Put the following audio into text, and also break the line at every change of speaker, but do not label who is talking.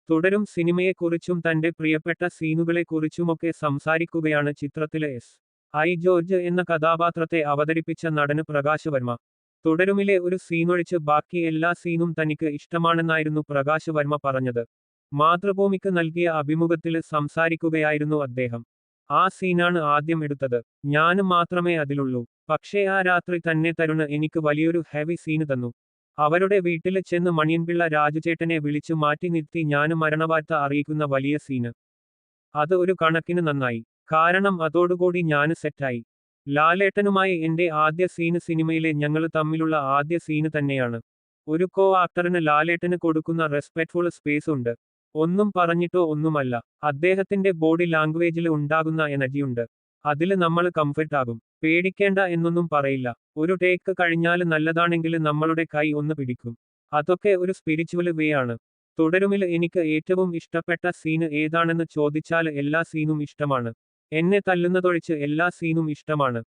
തുടരും സിനിമയെക്കുറിച്ചും തന്റെ പ്രിയപ്പെട്ട സീനുകളെക്കുറിച്ചുമൊക്കെ സംസാരിക്കുകയാണ് ചിത്രത്തിലെ എസ്. ഐ ജോർജ് എന്ന കഥാപാത്രത്തെ അവതരിപ്പിച്ച നടന് പ്രകാശ് വർമ്മ. തുടരുമിലെ ഒരു സീനൊഴിച്ച് ബാക്കി എല്ലാ സീനും തനിക്ക് ഇഷ്ടമാണെന്നായിരുന്നു പ്രകാശ് വർമ്മ പറഞ്ഞത്. മാതൃഭൂമിക്ക് നൽകിയ അഭിമുഖത്തില് സംസാരിക്കുകയായിരുന്നു അദ്ദേഹം. ആ സീനാണ് ആദ്യം എടുത്തത്. ഞാന് മാത്രമേ അതിലുള്ളൂ. പക്ഷേ ആ രാത്രി തന്നെ തരുണ് എനിക്ക് വലിയൊരു ഹെവി സീന് തന്നു. അവരുടെ വീട്ടില് ചെന്ന് മണിയൻപിള്ള രാജുചേട്ടനെ വിളിച്ചു മാറ്റി നിർത്തി ഞാന് മരണവാർത്ത അറിയിക്കുന്ന വലിയ സീന്. അത് ഒരു കണക്കിന് നന്നായി. കാരണം അതോടുകൂടി ഞാന് സെറ്റായി. ലാലേട്ടനുമായി എന്റെ ആദ്യ സീന് സിനിമയിലെ ഞങ്ങള് തമ്മിലുള്ള ആദ്യ സീന് തന്നെയാണ്. ഒരു കോ ആക്ടറിന് ലാലേട്ടന് കൊടുക്കുന്ന റെസ്പെക്ട്ഫുൾ സ്പേസ് ഉണ്ട്. ഒന്നും പറഞ്ഞിട്ടോ ഒന്നുമല്ല. അദ്ദേഹത്തിന്റെ ബോഡി ലാംഗ്വേജില് ഉണ്ടാകുന്ന എനർജിയുണ്ട്. അതില് നമ്മള് കംഫർട്ട് ആകും. പേടിക്കേണ്ട എന്നൊന്നും പറയില്ല. ഒരു ടേക്ക് കഴിഞ്ഞാല് നല്ലതാണെങ്കില് നമ്മളുടെ കൈ ഒന്ന് പിടിക്കും. അതൊക്കെ ഒരു സ്പിരിച്വല് വേ ആണ്. തുടരുമില് എനിക്ക് ഏറ്റവും ഇഷ്ടപ്പെട്ട സീന് ഏതാണെന്ന് ചോദിച്ചാല് എല്ലാ സീനും ഇഷ്ടമാണ്. എന്നെ തല്ലുന്നതൊഴിച്ച് എല്ലാ സീനും ഇഷ്ടമാണ്.